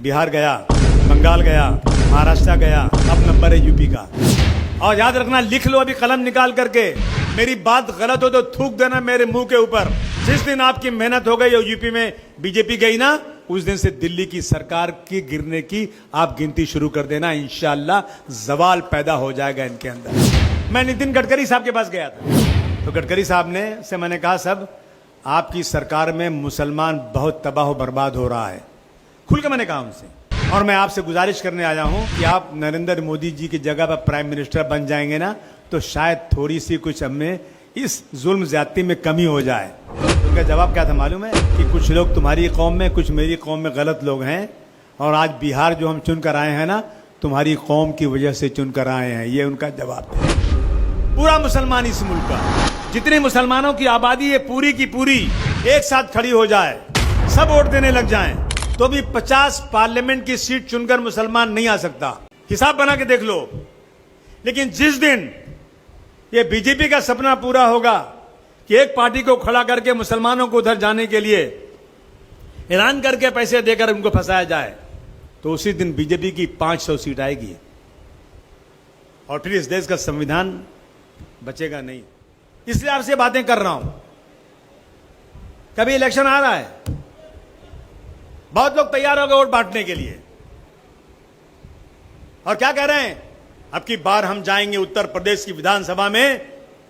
बिहार गया, बंगाल गया, महाराष्ट्र गया, अब नंबर है यूपी का। और याद रखना, लिख लो अभी कलम निकाल करके, मेरी बात गलत हो तो थूक देना मेरे मुंह के ऊपर। जिस दिन आपकी मेहनत हो गई और यूपी में बीजेपी गई ना, उस दिन से दिल्ली की सरकार की गिरने की आप गिनती शुरू कर देना। इंशाअल्लाह जवाल पैदा हो जाएगा इनके अंदर। मैं नितिन गडकरी साहब के पास गया था, तो गडकरी साहब ने से मैंने कहा, साहब आपकी सरकार में मुसलमान बहुत तबाह बर्बाद हो रहा है। खुल के मैंने कहा उनसे, और मैं आपसे गुजारिश करने आया हूं कि आप नरेंद्र मोदी जी की जगह पर प्राइम मिनिस्टर बन जाएंगे ना, तो शायद थोड़ी सी कुछ हमें इस जुल्म ज्यादती में कमी हो जाए। तो उनका जवाब क्या था मालूम है? कि कुछ लोग तुम्हारी कौम में, कुछ मेरी कौम में गलत लोग हैं, और आज बिहार जो हम चुन कर आए हैं ना, तुम्हारी कौम की वजह से चुन कर आए हैं। ये उनका जवाब था। पूरा मुसलमान इस मुल्क का, जितनी मुसलमानों की आबादी है पूरी की पूरी एक साथ खड़ी हो जाए, सब वोट देने लग जाएं, तो भी 50 पार्लियामेंट की सीट चुनकर मुसलमान नहीं आ सकता। हिसाब बना के देख लो। लेकिन जिस दिन ये बीजेपी का सपना पूरा होगा कि एक पार्टी को खड़ा करके मुसलमानों को उधर जाने के लिए ऐलान करके पैसे देकर उनको फंसाया जाए, तो उसी दिन बीजेपी की 500 सीट आएगी, और फिर इस देश का संविधान बचेगा नहीं। इसलिए आपसे बातें कर रहा हूं। कभी इलेक्शन आ रहा है, बहुत लोग तैयार हो गए वोट बांटने के लिए, और क्या कह रहे हैं? अब की बार हम जाएंगे उत्तर प्रदेश की विधानसभा में,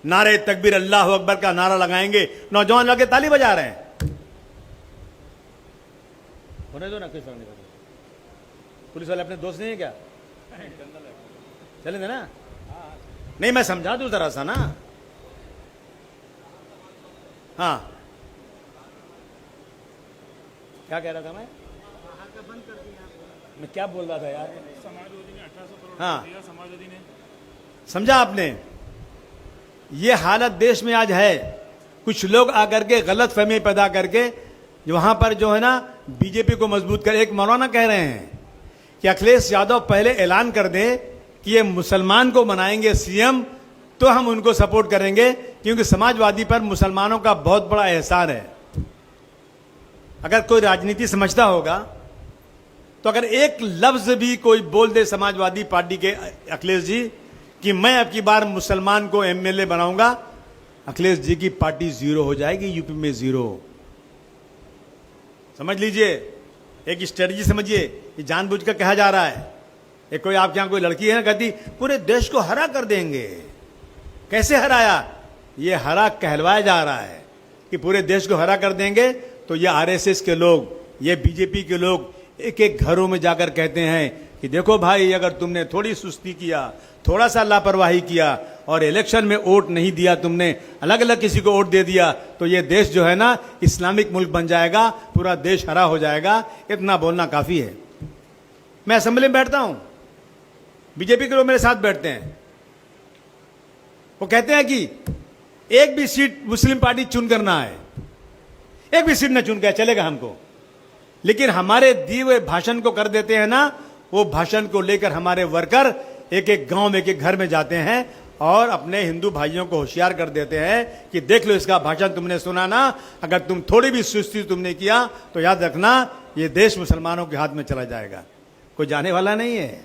नारे तकबीर अल्लाह अकबर का नारा लगाएंगे। नौजवान लगे ताली बजा रहे हैं। होने दो ना, किस तरह पुलिस वाले अपने दोस्त नहीं है क्या? चलेंगे ना? नहीं, मैं समझा दूं जरा सा ना। हाँ, क्या कह रहा था मैं क्या बोल रहा था यार? समाजवादी ने 1800 करोड़ हाँ, दिया, समाजवादी ने। समझा आपने? ये हालत देश में आज है। कुछ लोग आकर के गलत फहमी पैदा करके वहां पर जो है ना बीजेपी को मजबूत कर, एक मौलाना कह रहे हैं कि अखिलेश यादव पहले ऐलान कर दे कि ये मुसलमान को बनाएंगे सीएम, तो हम उनको सपोर्ट करेंगे, क्योंकि समाजवादी पर मुसलमानों का बहुत बड़ा एहसान है। अगर कोई राजनीति समझता होगा तो अगर एक लफ्ज भी कोई बोल दे समाजवादी पार्टी के अखिलेश जी कि मैं अब की बार मुसलमान को एमएलए बनाऊंगा, अखिलेश जी की पार्टी जीरो हो जाएगी, यूपी में जीरो। समझ लीजिए, एक स्ट्रेटजी समझिए। ये जानबूझकर कहा जा रहा है। एक कोई आपके यहां कोई लड़की है ना, कहती पूरे देश को हरा कर देंगे। कैसे हराया? ये हरा कहलवाया जा रहा है कि पूरे देश को हरा कर देंगे। तो ये आरएसएस के लोग, ये बीजेपी के लोग एक एक घरों में जाकर कहते हैं कि देखो भाई, अगर तुमने थोड़ी सुस्ती किया, थोड़ा सा लापरवाही किया और इलेक्शन में वोट नहीं दिया, तुमने अलग अलग किसी को वोट दे दिया, तो ये देश जो है ना इस्लामिक मुल्क बन जाएगा, पूरा देश हरा हो जाएगा। इतना बोलना काफी है। मैं असेंबली में बैठता हूं, बीजेपी के लोग मेरे साथ बैठते हैं, वो कहते हैं कि एक भी सीट मुस्लिम पार्टी चुन करना है, एक भी सीट न चुन के चलेगा हमको। लेकिन हमारे दिए हुए भाषण को कर देते हैं ना, वो भाषण को लेकर हमारे वर्कर एक एक गांव में, एक एक घर में जाते हैं और अपने हिंदू भाइयों को होशियार कर देते हैं कि देख लो, इसका भाषण तुमने सुना ना, अगर तुम थोड़ी भी सुस्ती तुमने किया तो याद रखना ये देश मुसलमानों के हाथ में चला जाएगा, कोई जाने वाला नहीं है।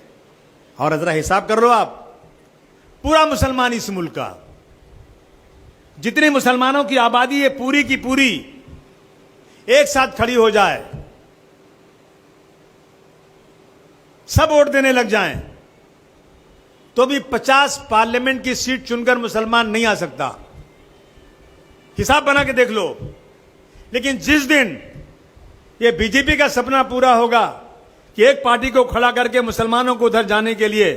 और जरा हिसाब कर लो आप, पूरा मुसलमान इस मुल्क का, जितनी मुसलमानों की आबादी है पूरी की पूरी एक साथ खड़ी हो जाए, सब वोट देने लग जाएं, तो भी 50 पार्लियामेंट की सीट चुनकर मुसलमान नहीं आ सकता। हिसाब बना के देख लो। लेकिन जिस दिन ये बीजेपी का सपना पूरा होगा कि एक पार्टी को खड़ा करके मुसलमानों को उधर जाने के लिए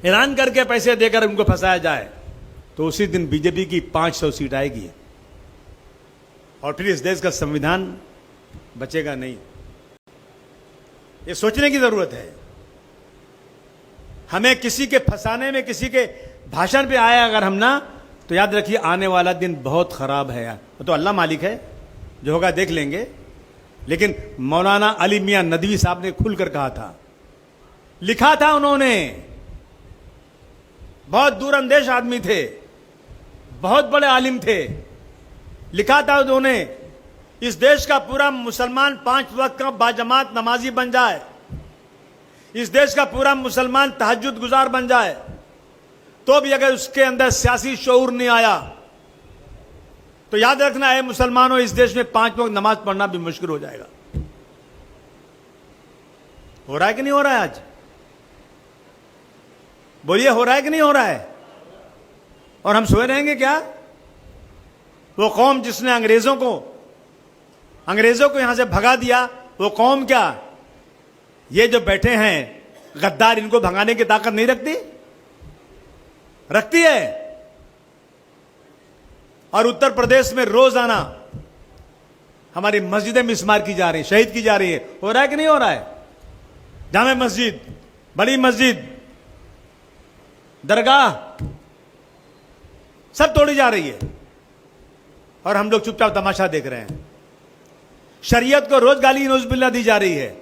ऐलान करके पैसे देकर उनको फंसाया जाए, तो उसी दिन बीजेपी की 500 सीट आएगी, और फिर इस देश का संविधान बचेगा नहीं। ये सोचने की जरूरत है। हमें किसी के फंसाने में, किसी के भाषण पे आया अगर हम ना, तो याद रखिए आने वाला दिन बहुत खराब है यार। वो तो अल्लाह मालिक है, जो होगा देख लेंगे। लेकिन मौलाना अली मियां नदवी साहब ने खुलकर कहा था, लिखा था उन्होंने, बहुत दूरअंदेश आदमी थे, बहुत बड़े आलिम थे, लिखा था उन्होंने इस देश का पूरा मुसलमान 5 वक्त का बाजमात नमाजी बन जाए, इस देश का पूरा मुसलमान तहज्जुद गुजार बन जाए, तो भी अगर उसके अंदर सियासी शऊर नहीं आया तो याद रखना है मुसलमानों, इस देश में 5 वक्त नमाज पढ़ना भी मुश्किल हो जाएगा। हो रहा है कि नहीं हो रहा है? आज बोलिए, हो रहा है कि नहीं हो रहा है? और हम सोए रहेंगे क्या? वो कौम जिसने अंग्रेजों को यहां से भगा दिया, वो कौम क्या, ये जो बैठे हैं गद्दार, इनको भगाने की ताकत नहीं रखती? रखती है। और उत्तर प्रदेश में रोजाना हमारी मस्जिदें मिस्मार की जा रही, शहीद की जा रही है। हो रहा है कि नहीं हो रहा है? जामे मस्जिद, बड़ी मस्जिद, दरगाह सब तोड़ी जा रही है और हम लोग चुपचाप तमाशा देख रहे हैं। शरीयत को रोज गाली नौजुबिल्लाह दी जा रही है,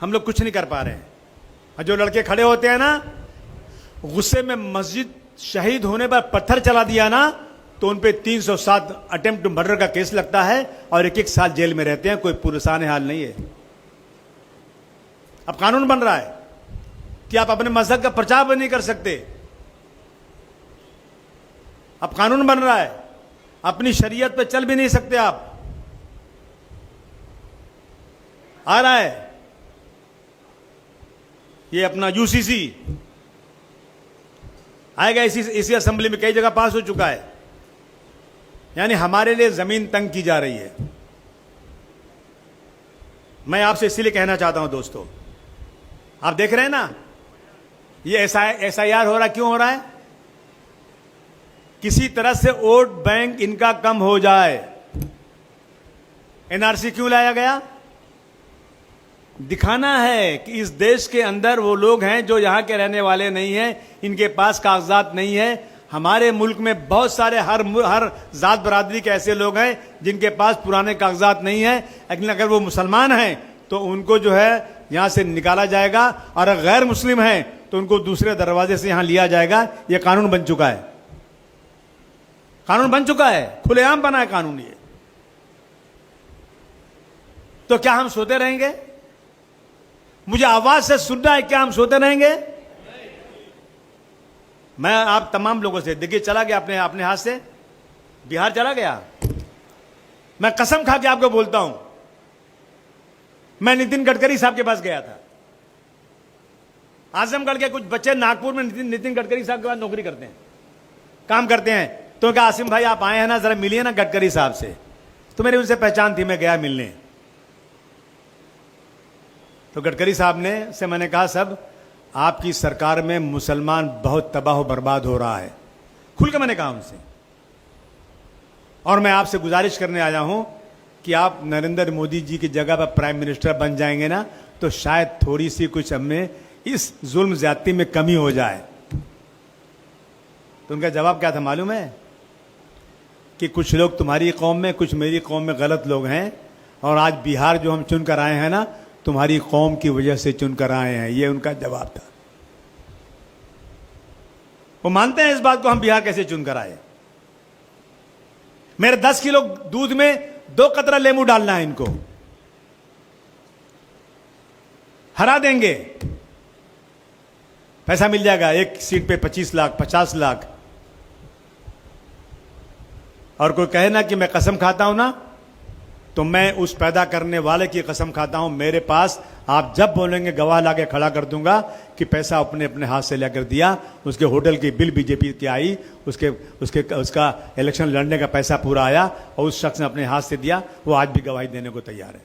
हम लोग कुछ नहीं कर पा रहे हैं। और जो लड़के खड़े होते हैं ना, गुस्से में मस्जिद शहीद होने पर पत्थर चला दिया ना, तो उन पे 307 अटेम्प्ट टू मर्डर का केस लगता है और 1-1 साल जेल में रहते हैं। कोई पुरसान हाल नहीं है। अब कानून बन रहा है कि आप अपने मजहब का प्रचार भी नहीं कर सकते। अब कानून बन रहा है, अपनी शरीयत पे चल भी नहीं सकते आप। आ रहा है ये अपना यूसीसी आएगा, इसी असेंबली में कई जगह पास हो चुका है। यानी हमारे लिए जमीन तंग की जा रही है। मैं आपसे इसीलिए कहना चाहता हूं दोस्तों, आप देख रहे हैं ना ये एसआईआर हो रहा, क्यों हो रहा है? किसी तरह से वोट बैंक इनका कम हो जाए। एनआरसी क्यों लाया गया? दिखाना है कि इस देश के अंदर वो लोग हैं जो यहां के रहने वाले नहीं हैं, इनके पास कागजात नहीं है। हमारे मुल्क में बहुत सारे हर जात बरादरी के ऐसे लोग हैं जिनके पास पुराने कागजात नहीं है, लेकिन अगर वो मुसलमान हैं तो उनको जो है यहां से निकाला जाएगा, और अगर गैर मुस्लिम हैं तो उनको दूसरे दरवाजे से यहां लिया जाएगा। यह कानून बन चुका है, कानून बन चुका है, खुलेआम बना है कानून ये। तो क्या हम सोते रहेंगे? मुझे आवाज से सुनना है, क्या हम सोते रहेंगे? मैं आप तमाम लोगों से, देखिए चला गया अपने हाथ से, बिहार चला गया। मैं कसम खा के आपको बोलता हूं, मैं नितिन गडकरी साहब के पास गया था। आजमगढ़ के कुछ बच्चे नागपुर में नितिन गडकरी साहब के पास नौकरी करते हैं, काम करते हैं। तो कहा, आसिम भाई आप आए हैं ना, जरा मिलिए ना गडकरी साहब से। तो मेरी उनसे पहचान थी, मैं गया मिलने। तो गडकरी साहब ने से मैंने कहा, सब आपकी सरकार में मुसलमान बहुत तबाह बर्बाद हो रहा है। खुल के मैंने कहा उनसे, और मैं आपसे गुजारिश करने आया हूं कि आप नरेंद्र मोदी जी की जगह पर प्राइम मिनिस्टर बन जाएंगे ना, तो शायद थोड़ी सी कुछ हमें इस जुल्म ज्यादती में कमी हो जाए। तो उनका जवाब क्या था मालूम है? कि कुछ लोग तुम्हारी कौम में, कुछ मेरी कौम में गलत लोग हैं, और आज बिहार जो हम चुन कर आए हैं ना, तुम्हारी कौम की वजह से चुनकर आए हैं। ये उनका जवाब था। वो मानते हैं इस बात को, हम बिहार कैसे चुनकर आए। मेरे 10 किलो दूध में 2 कतरा लेमू डालना है, इनको हरा देंगे, पैसा मिल जाएगा। एक सीट पे 25 लाख 50 लाख। और कोई कहे ना कि मैं कसम खाता हूं ना, तो मैं उस पैदा करने वाले की कसम खाता हूं। मेरे पास आप जब बोलेंगे गवाह लाके खड़ा कर दूंगा कि पैसा अपने अपने हाथ से लेकर दिया। उसके होटल की बिल बीजेपी की आई, उसका इलेक्शन लड़ने का पैसा पूरा आया, और उस शख्स ने अपने हाथ से दिया। वो आज भी गवाही देने को तैयार है।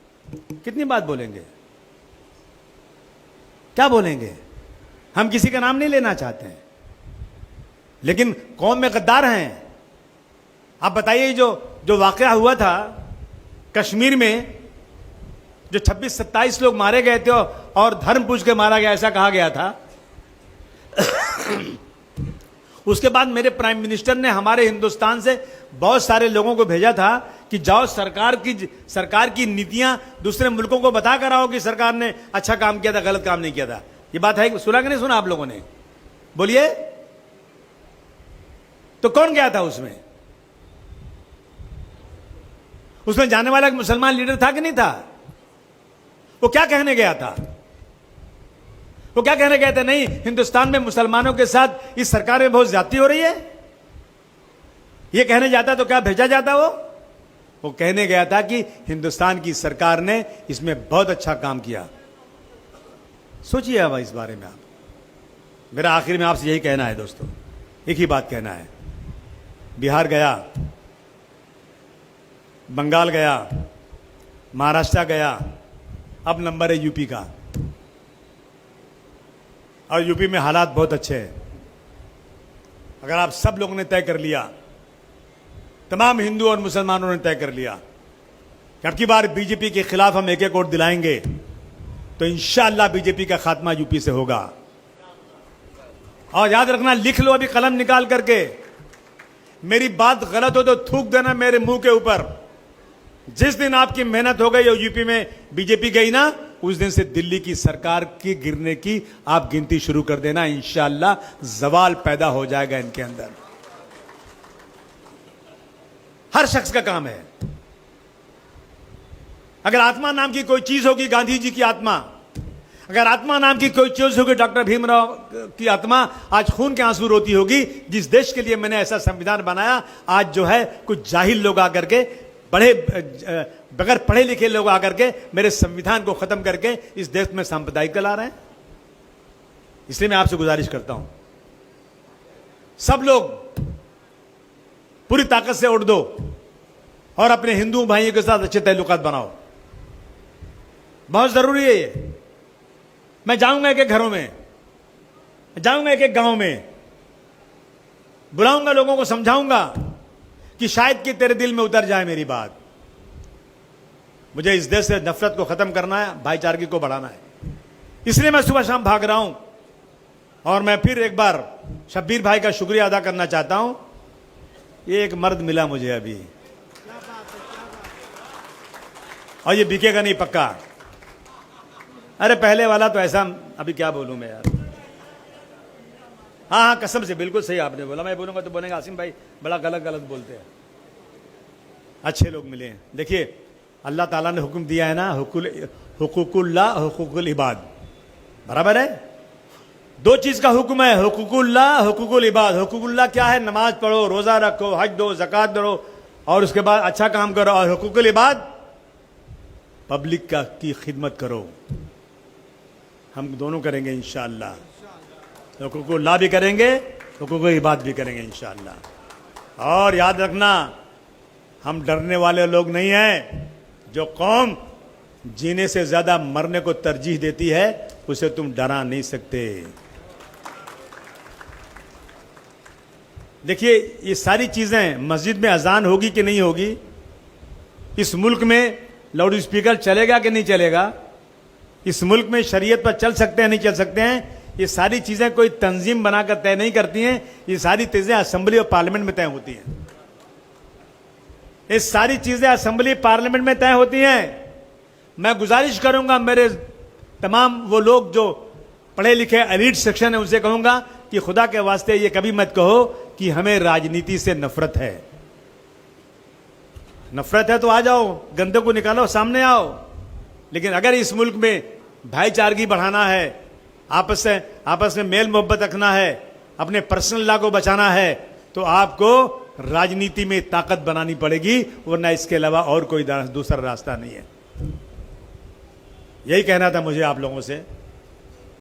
कितनी बात बोलेंगे? क्या बोलेंगे? हम किसी का नाम नहीं लेना चाहते हैं, लेकिन कौम में गद्दार हैं। आप बताइए, जो वाकया हुआ था कश्मीर में, जो 26-27 लोग मारे गए थे और धर्म पूछ के मारा गया, ऐसा कहा गया था। उसके बाद मेरे प्राइम मिनिस्टर ने हमारे हिंदुस्तान से बहुत सारे लोगों को भेजा था कि जाओ सरकार की नीतियां दूसरे मुल्कों को बता कर आओ कि सरकार ने अच्छा काम किया था, गलत काम नहीं किया था। ये बात है, सुना कि नहीं सुना आप लोगों ने? बोलिए। तो कौन गया था उसमें? उसमें जाने वाला एक मुसलमान लीडर था कि नहीं था? वो क्या कहने गया था? वो क्या कहने गया था? नहीं, हिंदुस्तान में मुसलमानों के साथ इस सरकार में बहुत ज्यादती हो रही है, ये कहने जाता तो क्या भेजा जाता? वो कहने गया था कि हिंदुस्तान की सरकार ने इसमें बहुत अच्छा काम किया। सोचिए अब इस बारे में आप। मेरा आखिर में आपसे यही कहना है दोस्तों, एक ही बात कहना है। बिहार गया, बंगाल गया, महाराष्ट्र गया, अब नंबर है यूपी का। और यूपी में हालात बहुत अच्छे हैं। अगर आप सब लोगों ने तय कर लिया, तमाम हिंदू और मुसलमानों ने तय कर लिया कि अब की बार बीजेपी के खिलाफ हम एक एक वोट दिलाएंगे, तो इंशाअल्लाह बीजेपी का खात्मा यूपी से होगा। और याद रखना, लिख लो अभी कलम निकाल करके, मेरी बात गलत हो तो थूक देना मेरे मुंह के ऊपर। जिस दिन आपकी मेहनत हो गई और यूपी में बीजेपी गई ना, उस दिन से दिल्ली की सरकार की गिरने की आप गिनती शुरू कर देना। इंशाअल्लाह जवाल पैदा हो जाएगा इनके अंदर। हर शख्स का काम है। अगर आत्मा नाम की कोई चीज होगी, गांधी जी की आत्मा, अगर आत्मा नाम की कोई चीज होगी, डॉक्टर भीमराव की आत्मा आज खून के आंसू रोती होगी। जिस देश के लिए मैंने ऐसा संविधान बनाया, आज जो है कुछ जाहिल लोग आकर के, बगैर पढ़े लिखे लोग आकर के मेरे संविधान को खत्म करके इस देश में सांप्रदायिकता ला रहे हैं। इसलिए मैं आपसे गुजारिश करता हूं, सब लोग पूरी ताकत से वोट दो और अपने हिंदू भाइयों के साथ अच्छे ताल्लुकात बनाओ। बहुत जरूरी है ये। मैं जाऊंगा एक एक घरों में, जाऊंगा एक एक गांव में, बुलाऊंगा लोगों को, समझाऊंगा कि शायद कि तेरे दिल में उतर जाए मेरी बात। मुझे इस देश से नफरत को खत्म करना है, भाईचारगी को बढ़ाना है। इसलिए मैं सुबह शाम भाग रहा हूं। और मैं फिर एक बार शब्बीर भाई का शुक्रिया अदा करना चाहता हूं। ये एक मर्द मिला मुझे अभी, और ये बिकेगा नहीं पक्का। अरे पहले वाला तो ऐसा, अभी क्या बोलूं मैं यार। हाँ, कसम से बिल्कुल सही आपने बोला। मैं बोलूंगा तो बोलेंगे आसिम भाई बड़ा गलत गलत बोलते हैं। अच्छे लोग मिले हैं। देखिए, अल्लाह ताला ने हुक्म दिया है ना, हुकूकुल्लाह हुकूकुल इबाद, बराबर है। दो चीज का हुक्म है, हुकूकुल्लाह हुकूकुल इबाद। हुकूकुल्लाह क्या है? नमाज पढ़ो, रोजा रखो, हज दो, ज़कात दो, और उसके बाद अच्छा काम करो। और हुकूकुल इबाद, पब्लिक का की खिदमत करो। हम दोनों करेंगे इंशाअल्लाह। हुकूकुल्लाह भी करेंगे, हुकूकुल इबाद भी करेंगे इंशाअल्लाह। और याद रखना, हम डरने वाले लोग नहीं हैं। जो कौम जीने से ज्यादा मरने को तरजीह देती है, उसे तुम डरा नहीं सकते। देखिए, ये सारी चीजें, मस्जिद में अजान होगी कि नहीं होगी, इस मुल्क में लाउड स्पीकर चलेगा कि नहीं चलेगा, इस मुल्क में शरीयत पर चल सकते हैं नहीं चल सकते हैं, ये सारी चीजें कोई तंजीम बनाकर तय नहीं करती हैं। ये सारी चीजें असेंबली और पार्लियामेंट में तय होती हैं। ये सारी चीजें असेंबली पार्लियामेंट में तय होती हैं। मैं गुजारिश करूंगा, मेरे तमाम वो लोग जो पढ़े लिखे एलीट सेक्शन है, उनसे कहूंगा कि खुदा के वास्ते ये कभी मत कहो कि हमें राजनीति से नफरत है। नफरत है तो आ जाओ, गंदे को निकालो, सामने आओ। लेकिन अगर इस मुल्क में भाईचारगी बढ़ाना है, आपस में मेल मोहब्बत रखना है, अपने पर्सनल लॉ को बचाना है, तो आपको राजनीति में ताकत बनानी पड़ेगी, वरना इसके अलावा और कोई दूसरा रास्ता नहीं है। यही कहना था मुझे आप लोगों से।